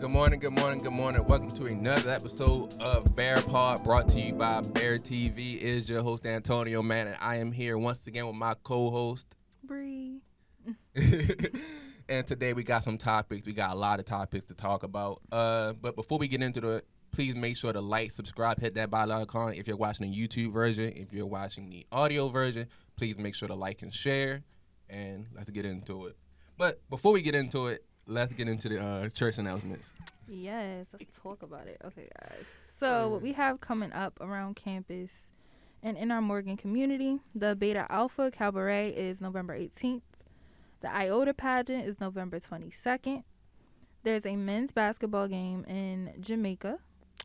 Good morning, good morning, good morning. Welcome to another episode of Bear Pod, brought to you by Bear TV. It is your host, Antonio, man, and I am here once again with my co-host, Bree. And today we got some topics. We got a lot of topics to talk about. But before we get into it, please make sure to like, subscribe, hit that bell icon. If you're watching the YouTube version, if you're watching the audio version, please make sure to like and share. And let's get into it. But before we get into it, let's get into the church announcements. Yes, let's talk about it. Okay, guys. So what we have coming up around campus and in our Morgan community, the Beta Alpha Cabaret is November 18th. The Iota pageant is November 22nd. There's a men's basketball game in Jamaica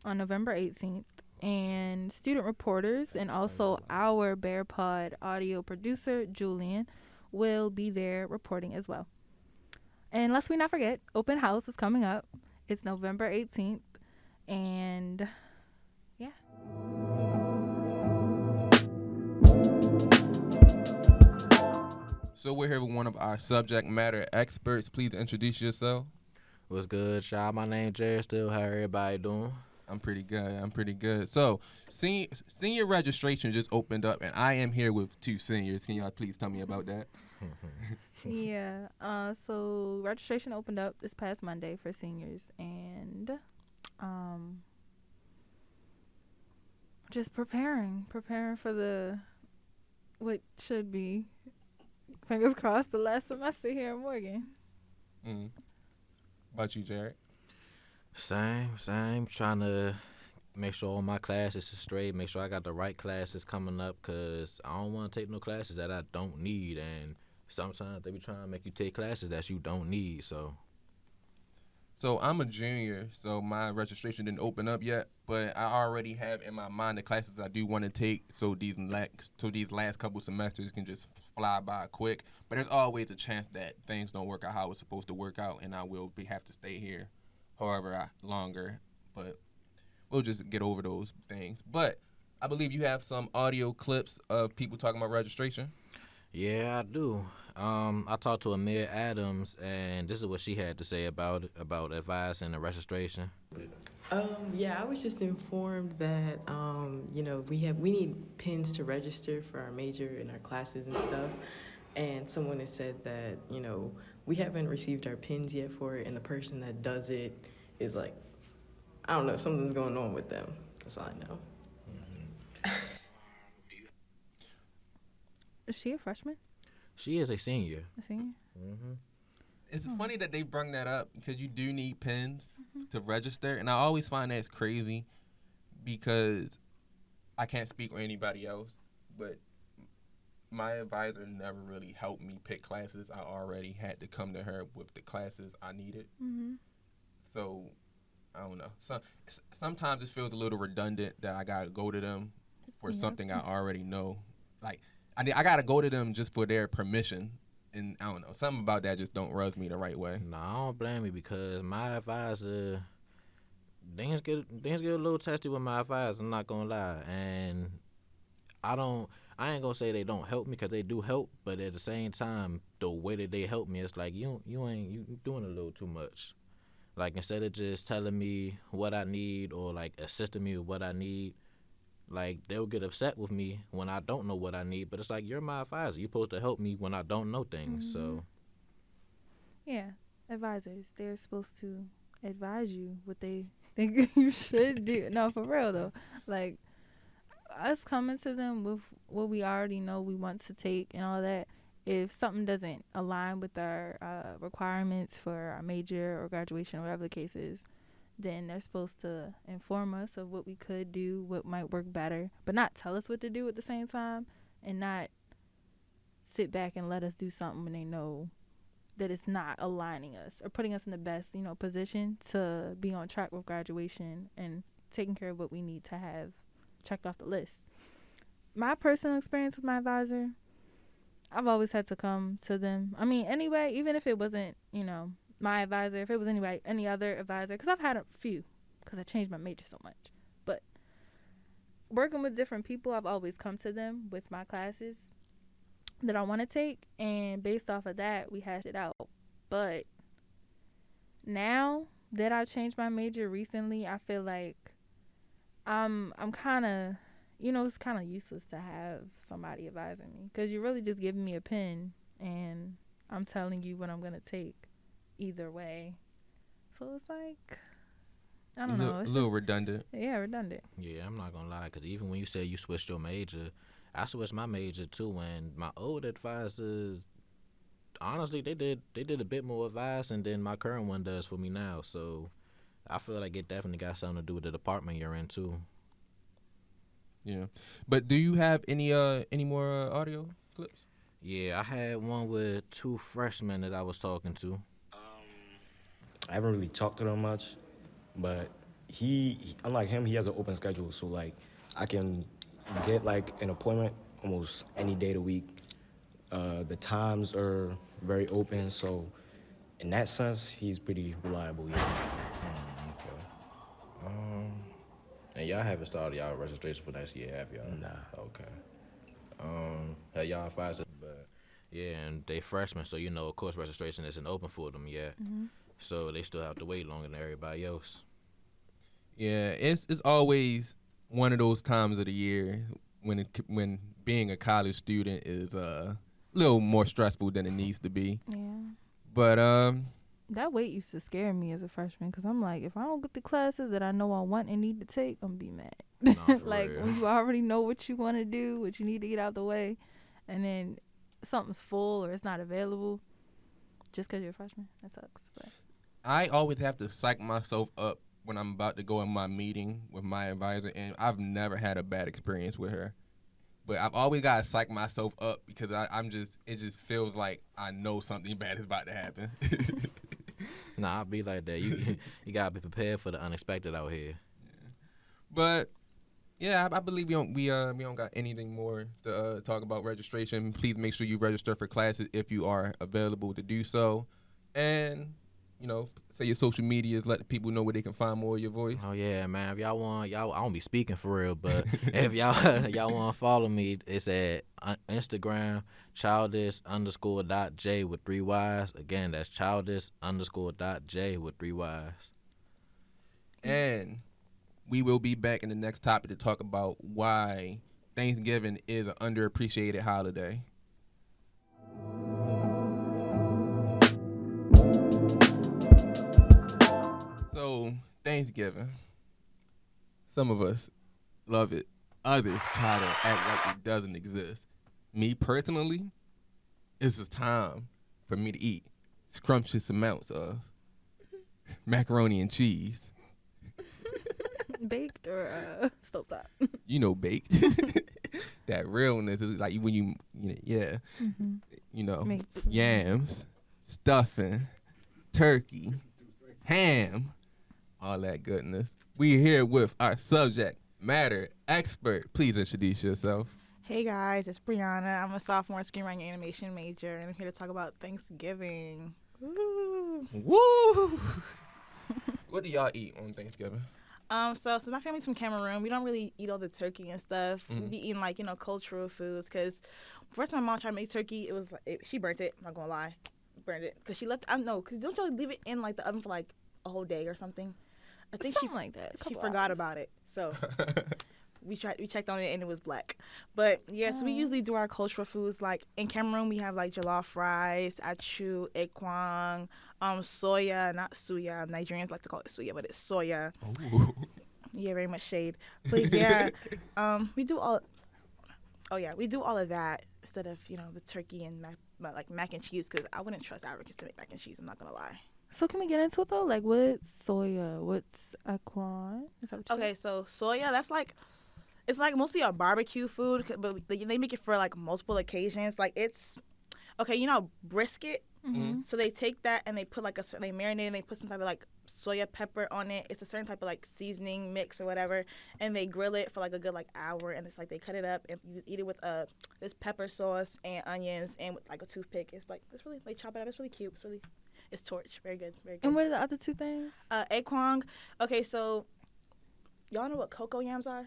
on November 18th. And student reporters and also our Bear Pod audio producer, Julian, will be there reporting as well. And lest we not forget, open house is coming up. It's November 18th. And yeah. So we're here with one of our subject matter experts. Please introduce yourself. What's good, y'all? My name Jared Still. How everybody doing? I'm pretty good. So senior registration just opened up, and I am here with two seniors. Can y'all please tell me about that? Yeah. So registration opened up this past Monday for seniors, and just preparing for the what should be, fingers crossed, the last semester here in Morgan. About you, Jared? Same. Trying to make sure all my classes is straight. Make sure I got the right classes coming up, because I don't want to take no classes that I don't need. And sometimes they be trying to make you take classes that you don't need. So I'm a junior, so my registration didn't open up yet, but I already have in my mind the classes I do want to take, so these last couple semesters can just fly by quick. But there's always a chance that things don't work out how it's supposed to work out, and I will have to stay here however longer. But we'll just get over those things. But I believe you have some audio clips of people talking about registration. yeah, I do. I talked to Amir Adams, and this is what she had to say about advice and the registration. Yeah, I was just informed that we need pins to register for our major and our classes and stuff. And someone has said that we haven't received our pins yet for it, and the person that does it is like, I don't know, something's going on with them. That's all I know. Is she a freshman? She is a senior. A senior? It's funny that they bring that up, because you do need pins to register, and I always find that's crazy, because I can't speak for anybody else, but my advisor never really helped me pick classes. I already had to come to her with the classes I needed. So I don't know. Sometimes it feels a little redundant that I gotta go to them for something I already know. Like I gotta go to them just for their permission. And I don't know, something about that just don't rub me the right way. No, I don't blame you, because my advisor, things get a little testy with my advisor, I'm not gonna lie. And I ain't gonna say they don't help me, because they do help, but at the same time, the way that they help me, it's like you doing a little too much. Like, instead of just telling me what I need, or like assisting me with what I need, like, they'll get upset with me when I don't know what I need. But it's like, you're my advisor. You're supposed to help me when I don't know things. So Yeah, advisors. They're supposed to advise you what they think you should do. No, for real, though. Like, us coming to them with what we already know we want to take and all that, if something doesn't align with our requirements for our major or graduation, or whatever the case is, then they're supposed to inform us of what we could do, what might work better, but not tell us what to do at the same time, and not sit back and let us do something when they know that it's not aligning us or putting us in the best, position to be on track with graduation and taking care of what we need to have checked off the list. My personal experience with my advisor, I've always had to come to them. I mean, anyway, even if it wasn't, my advisor, if it was any other advisor, because I've had a few, because I changed my major so much. But working with different people, I've always come to them with my classes that I want to take, and based off of that, we hashed it out. But now, that I've changed my major recently, I feel like I'm kind of, it's kind of useless to have somebody advising me because you're really just giving me a pen and I'm telling you what I'm going to take either way. So it's like, I don't know. It's A little just, redundant. yeah, redundant. Yeah, I'm not gonna lie, because even when you said you switched your major, I switched my major too. And my old advisors, honestly, they did a bit more advising than my current one does for me now. So I feel like it definitely got something to do with the department you're in too. Yeah. But do you have any more audio clips? Yeah, I had one with 2 freshmen that I was talking to. I haven't really talked to him much, but he unlike him, he has an open schedule, so like I can get like an appointment almost any day of the week. The times are very open, so in that sense, he's pretty reliable. Yeah. Okay. And y'all haven't started y'all registration for next year, have y'all? Nah. Okay. Have y'all advised it? But yeah, and they freshmen, so of course registration isn't open for them yet. Mm-hmm. So they still have to wait longer than everybody else. Yeah, it's always one of those times of the year when being a college student is a little more stressful than it needs to be. Yeah. But That wait used to scare me as a freshman because I'm like, if I don't get the classes that I know I want and need to take, I'm going to be mad. Nah, for Like, real. when you already know what you want to do, what you need to get out the way, and then something's full or it's not available just because you're a freshman, that sucks. But I always have to psych myself up when I'm about to go in my meeting with my advisor, and I've never had a bad experience with her. But I've always got to psych myself up because it just feels like I know something bad is about to happen. Nah, I'll be like that. You gotta be prepared for the unexpected out here. But yeah, I believe we don't got anything more to talk about registration. Please make sure you register for classes if you are available to do so, and say your social medias, let the people know where they can find more of your voice. Oh yeah, man. If y'all want, I don't be speaking for real, but if y'all want to follow me, it's at Instagram, childish_.j with 3 Y's. Again, that's childish_.j with 3 Y's. And we will be back in the next topic to talk about why Thanksgiving is an underappreciated holiday. So, Thanksgiving. Some of us love it. Others try to act like it doesn't exist. Me personally, it's a time for me to eat scrumptious amounts of macaroni and cheese. baked or stovetop? Baked. That realness is like when yeah. Mm-hmm. Make Yams, stuffing, turkey, ham, all that goodness. We here with our subject matter expert. Please introduce yourself. Hey guys, it's Brianna. I'm a sophomore screenwriting animation major, and I'm here to talk about Thanksgiving. Woo! Woo! What do y'all eat on Thanksgiving? So since my family's from Cameroon, we don't really eat all the turkey and stuff. Mhm. We be eating cultural foods. Cause first time my mom tried to make turkey, it was she burnt it. I'm not gonna lie, burned it. Cause she left. I don't know. Cause don't you leave it in the oven for a whole day or something? I think Something like that. she forgot about it. So we checked on it and it was black. But yes, we usually do our cultural foods. Like in Cameroon, we have jollof rice, achu, ekwang, soya, not suya. Nigerians like to call it suya, but it's soya. Ooh. Yeah, very much shade. But yeah, we do all. Oh yeah, we do all of that instead of the turkey and mac and cheese, because I wouldn't trust Africans to make mac and cheese. I'm not gonna lie. So can we get into it though? Like, what's soya? What's aquan? Is that what you Okay, so soya, that's it's mostly a barbecue food, but they make it for multiple occasions. It's okay, brisket. Mm-hmm. So they take that and they put they marinate and they put some type of soya pepper on it. It's a certain type of seasoning mix or whatever, and they grill it for a good hour, and it's they cut it up and you eat it with this pepper sauce and onions and with a toothpick. It's it's really, they chop it up. It's really cute. It's torch. Very good. Very good. And what are the other two things? Eggkwang. Okay, so y'all know what cocoa yams are?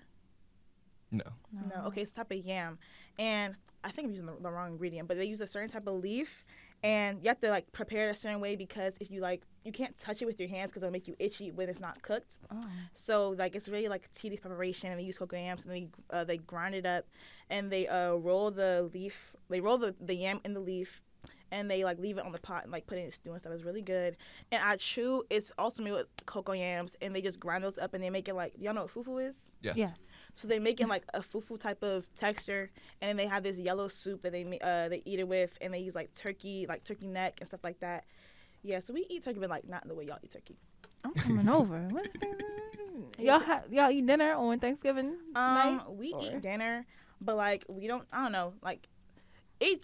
No. No. Okay, it's a type of yam, and I think I'm using the wrong ingredient, but they use a certain type of leaf, and you have to like prepare it a certain way because if you like you can't touch it with your hands because it'll make you itchy when it's not cooked. Oh. So like it's really like tedious preparation, and they use cocoa yams, and they grind it up, and they roll the leaf. They roll the yam in the leaf, and they like leave it on the pot and like put it in stew and stuff. It's really good. And at Chu, it's also made with cocoa yams, and they just grind those up and they make it like, y'all know what fufu is? Yes. Yes. So they make it like a fufu type of texture, and then they have this yellow soup that they eat it with, and they use like turkey neck and stuff like that. Yeah, so we eat turkey, but like not the way y'all eat turkey. I'm coming over. What is y'all eat dinner on Thanksgiving night? We or- eat dinner, but like we don't. I don't know. Like,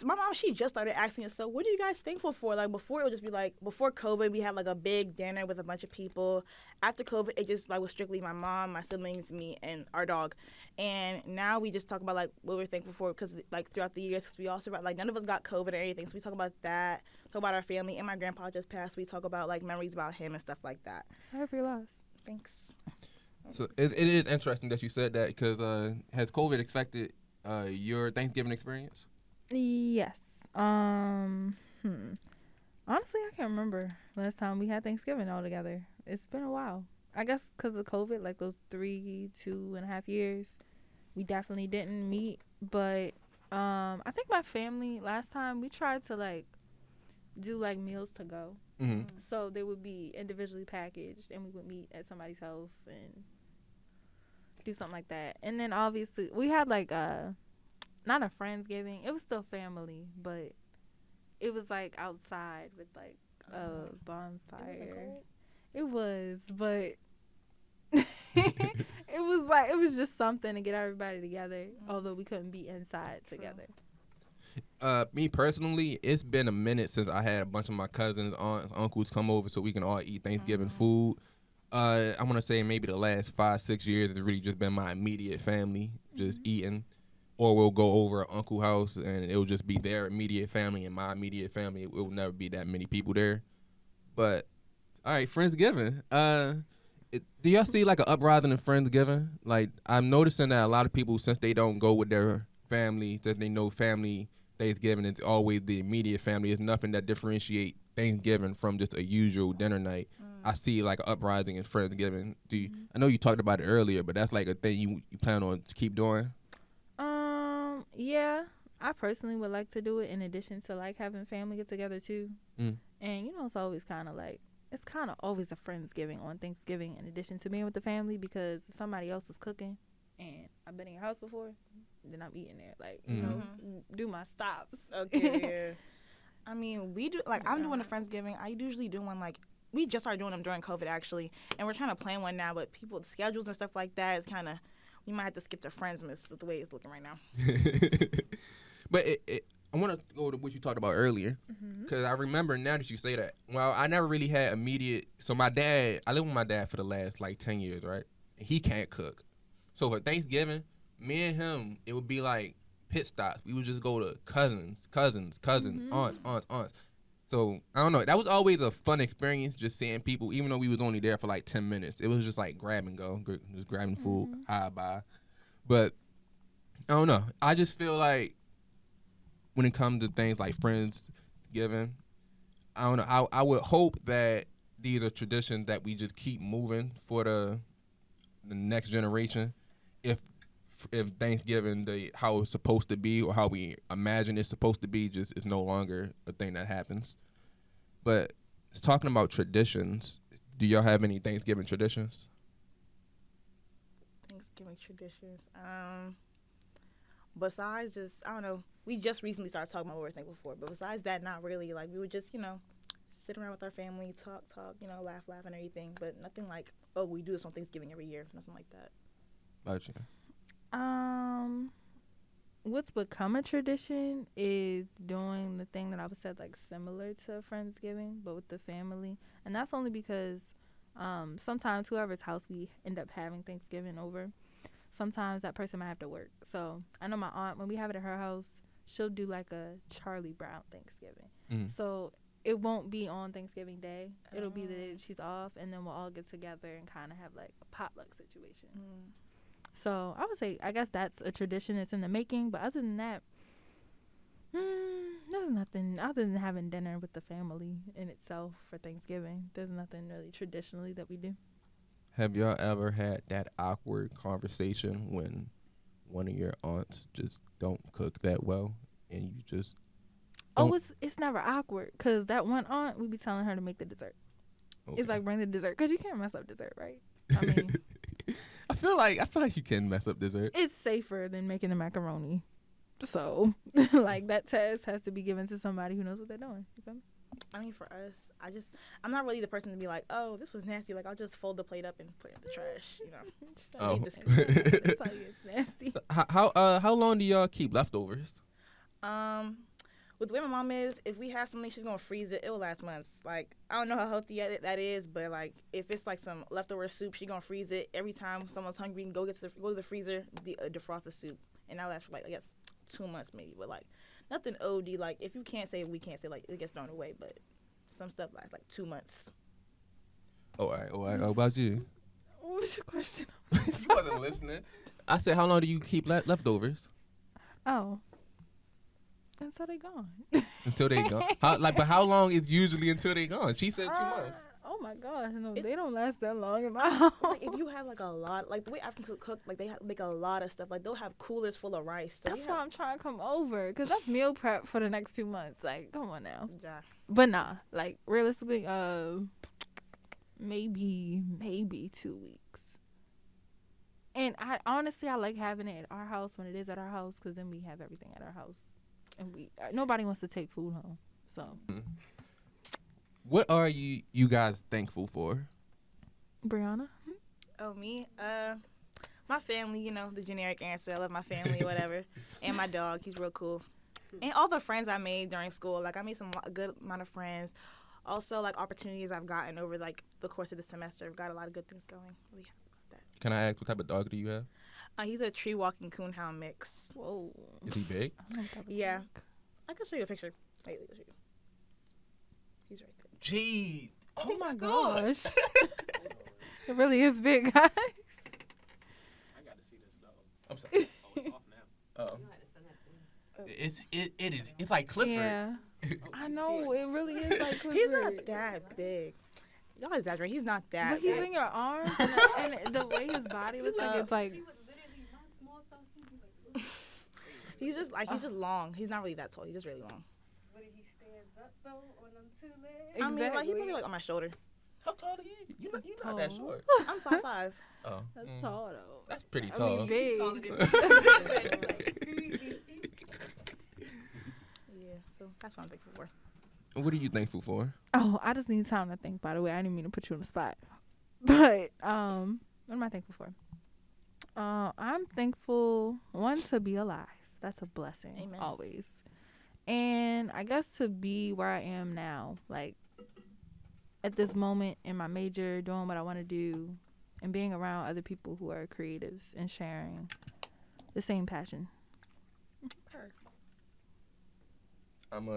my mom, she just started asking us, so what are you guys thankful for? Like before, it would just be like before COVID, we had like a big dinner with a bunch of people. After COVID, it just like was strictly my mom, my siblings, me, and our dog. And now we just talk about like what we're thankful for because like throughout the years, because we also like none of us got COVID or anything, so we talk about that. Talk about our family, and my grandpa just passed. We talk about like memories about him and stuff like that. Sorry for your loss. Thanks. So it is interesting that you said that because has COVID affected your Thanksgiving experience? Yes. Honestly, I can't remember last time we had Thanksgiving all together. It's been a while. I guess because of COVID, like those 2.5 years, we definitely didn't meet. But I think my family last time we tried to like do like meals to go. Mm-hmm. So they would be individually packaged, and we would meet at somebody's house and do something like that. And then obviously we had like not a Friendsgiving. It was still family, but it was like outside with like a bonfire. It was, but it was just something to get everybody together. Although we couldn't be inside together. Me personally, it's been a minute since I had a bunch of my cousins, aunts, uncles come over so we can all eat Thanksgiving food. I want to say maybe the last 5-6 years it's really just been my immediate family just eating, or we'll go over an uncle house and it'll just be their immediate family and my immediate family. It will never be that many people there. But all right, Friendsgiving. Do y'all see like an uprising in Friendsgiving? Like I'm noticing that a lot of people, since they don't go with their family, that they know family Thanksgiving is always the immediate family. There's nothing that differentiate Thanksgiving from just a usual dinner night. I see like an uprising in Friendsgiving. I know you talked about it earlier, but that's like a thing you plan on to keep doing? Yeah, I personally would like to do it in addition to like having family get together too. And it's always kind of like it's kind of always a Friendsgiving on Thanksgiving in addition to being with the family because somebody else is cooking and I've been in your house before, then I'm eating there. Like, do my stops. Okay, yeah. I mean, we do, like, I'm doing a Friendsgiving. I usually do one, like, we just started doing them during COVID, actually. And we're trying to plan one now, but people's schedules and stuff like that is kind of, we might have to skip to Friendsmas with the way it's looking right now. But I want to go to what you talked about earlier, because I remember now that you say that. Well, I never really had immediate. So my dad, I lived with my dad for the last like 10 years, right? He can't cook. So for Thanksgiving, me and him, it would be like pit stops. We would just go to cousins, aunts. So I don't know. That was always a fun experience, just seeing people, even though we was only there for like 10 minutes. It was just like grab and go, just grabbing food, hi, bye. But I don't know. I just feel like when it comes to things like Friendsgiving, I don't know. I would hope that these are traditions that we just keep moving for the next generation. If Thanksgiving, how it's supposed to be or how we imagine it's supposed to be, just is no longer a thing that happens. But it's talking about traditions. Do y'all have any Thanksgiving traditions? Thanksgiving traditions. Besides just, I don't know, we just recently started talking about what we're thankful for. But besides that, not really. Like, we would just, sit around with our family, talk, laugh and everything. But nothing like, oh, we do this on Thanksgiving every year. Nothing like that. Gotcha. What's become a tradition is doing the thing that I would say like similar to Friendsgiving, but with the family. And that's only because sometimes whoever's house we end up having Thanksgiving over, sometimes that person might have to work. So I know my aunt, when we have it at her house, she'll do like a Charlie Brown Thanksgiving. So it won't be on Thanksgiving Day. It'll be the day that she's off, and then we'll all get together and kind of have like a potluck situation. So I would say, I guess that's a tradition that's in the making. But other than that, There's nothing other than having dinner with the family in itself for Thanksgiving. There's nothing really traditionally that we do. Have y'all ever had that awkward conversation when one of your aunts just don't cook that well and you just Oh, don't- it's never awkward because that one aunt, we be telling her to make the dessert. okay. It's like bring the dessert because you can't mess up dessert, right? I mean, I feel like you can mess up dessert. it's safer than making the macaroni. So, like that test has to be given to somebody who knows what they're doing. You feel me? I mean, for us, I'm not really the person to be like, oh, this was nasty. Like, I'll just fold the plate up and put it in the trash, you know. Just Oh. eat the That's how you get nasty. So how long do y'all keep leftovers? With the way my mom is, if we have something, she's gonna freeze it. It will last months. Like, I don't know how healthy that is, but like, if it's like some leftover soup, she gonna freeze it. Every time someone's hungry, you can go to the freezer, defrost the soup, and that lasts for like, I guess, 2 months maybe. But like, nothing OD. Like, if you can't say, we can't say, like, it gets thrown away. But some stuff lasts like 2 months. All right. How about you? What was your question? You wasn't listening. I said, how long do you keep leftovers? Oh, until they gone. Until they gone. But how long is usually until they gone? She said 2 months. Oh my gosh, no, they don't last that long in my house. Like, if you have like a lot, like the way Africans cook, like they make a lot of stuff. Like they'll have coolers full of rice. So That's why I'm trying to come over, because that's meal prep for the next 2 months. Like, come on now. Yeah. But nah, like realistically, maybe 2 weeks. And I honestly like having it at our house when it is at our house, because then we have everything at our house, and nobody wants to take food home. So What are you guys thankful for? Brianna, Oh, me? My family, you know, the generic answer. I love my family, whatever. And my dog, he's real cool. And all the friends I made during school. Like, I made a good amount of friends. Also, like, opportunities I've gotten over, like, the course of the semester. I've got a lot of good things going. Really happy about Can I ask what type of dog do you have? that. He's a tree-walking coonhound mix. whoa, Is he big? I don't have a Yeah. dog. I can show you a picture. Wait, let me show you. He's right there. Gee. Oh my Gosh, it really is big, guys. I'm sorry. Oh. It's like Clifford. Yeah, I know it really is like Clifford. He's not that big. Y'all exaggerate. He's not that But he's big. in your arms, and the way his body looks like it's like. He's just long. He's not really that tall. He's just really long. But if he stands up though on them 2 legs, I mean, like, he Exactly. probably like on my shoulder. How tall are you? You're not that tall. short. I'm 5'5". Oh. That's mm. tall though. That's pretty I tall. mean, big. Yeah, so that's what I'm thankful for. What are you thankful for? Oh, I just need time to think. By the way, I didn't mean to put you on the spot, but what am I thankful for? I'm thankful, one, to be alive. That's a blessing. Amen. Always. And I guess to be where I am now, like at this moment in my major, doing what I want to do, and being around other people who are creatives and sharing the same passion. I'm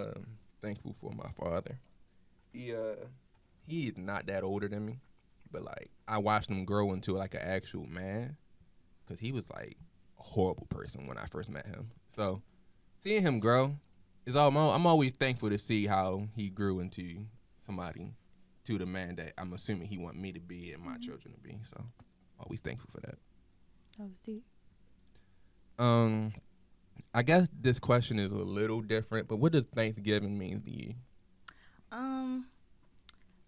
thankful for my father. He is not that older than me, but like I watched him grow into like an actual man, cause he was like a horrible person when I first met him. So seeing him grow is all. I'm always thankful to see how he grew into somebody, to the man that I'm assuming he want me to be and my children to be. So always thankful for that. That was deep. I guess this question is a little different, but what does Thanksgiving mean to you?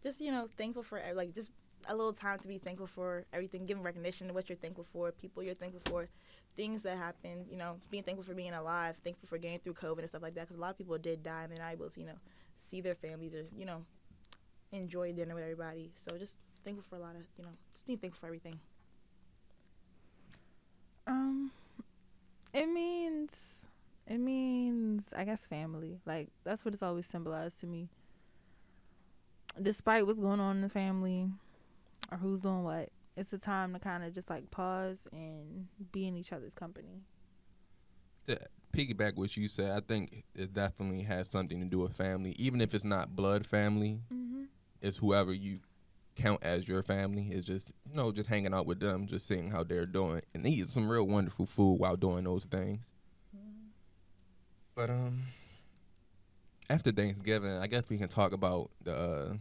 Just, you know, thankful for like just a little time to be thankful for everything, giving recognition to what you're thankful for, people you're thankful for, things that happen. You know, being thankful for being alive, thankful for getting through COVID and stuff like that. Because a lot of people did die and they're not able to, you know, see their families or, you know, enjoy dinner with everybody. So just thankful for a lot of, you know, just being thankful for everything. It means I guess family. Like that's what it's always symbolized to me. Despite what's going on in the family or who's doing what, it's a time to kind of just like pause and be in each other's company. To piggyback what you said, I think it definitely has something to do with family. Even if it's not blood family, it's whoever you count as your family. It's just, you know, just hanging out with them, just seeing how they're doing, and eating some real wonderful food while doing those things. But after Thanksgiving, I guess we can talk about the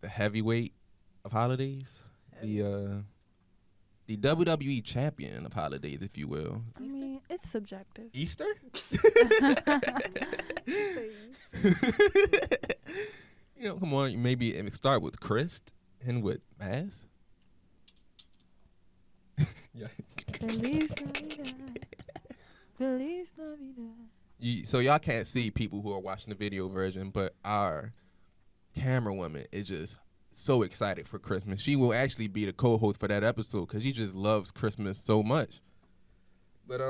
heavyweight of holidays, the WWE champion of holidays, if you will. I mean, it's subjective. Easter? Come on, maybe it start with Chris and with Maz. Yeah. Feliz Navidad. Feliz Navidad. So y'all can't see people who are watching the video version, but our camera woman is just so excited for Christmas. She will actually be the co-host for that episode because she just loves Christmas so much. But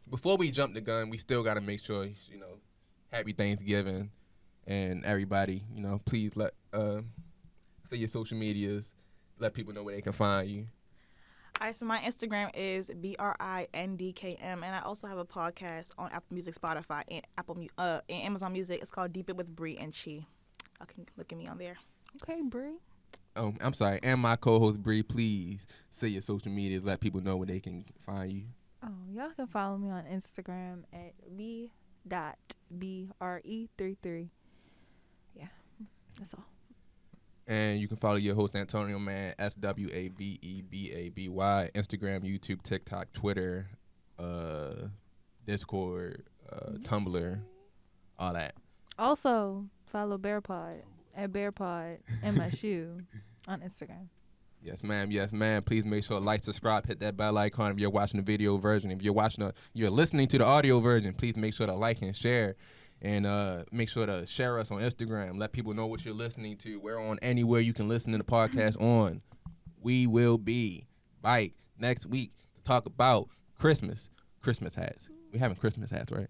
before we jump the gun, we still got to make sure, happy Thanksgiving, and everybody, please let say your social medias, let people know where they can find you. All right, so my Instagram is BRINDKM, and I also have a podcast on Apple Music, Spotify, and and Amazon Music. It's called Deep It with Bree and Chi. You can look at me on there. Okay, Bree. Oh, I'm sorry. And my co-host Bree, please say your social medias, let people know where they can find you. Oh, y'all can follow me on Instagram at b.bre33. Yeah, that's all. And you can follow your host, Antonio Man, SWAVEBABY, Instagram, YouTube, TikTok, Twitter, Discord, Tumblr, all that. Also, follow BearPod at BearPod MSU on Instagram. Yes, ma'am. Yes, ma'am. Please make sure to like, subscribe, hit that bell icon if you're watching the video version. If you're listening to the audio version, please make sure to like and share. And make sure to share us on Instagram. Let people know what you're listening to. We're on anywhere you can listen to the podcast on. We will be back next week to talk about Christmas hats. We're having Christmas hats, right?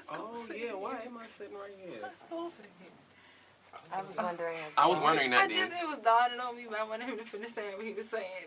Oh yeah, why am I sitting right here? I was wondering. I was wondering that. It was dawning on me, but I wanted him to finish saying what he was saying.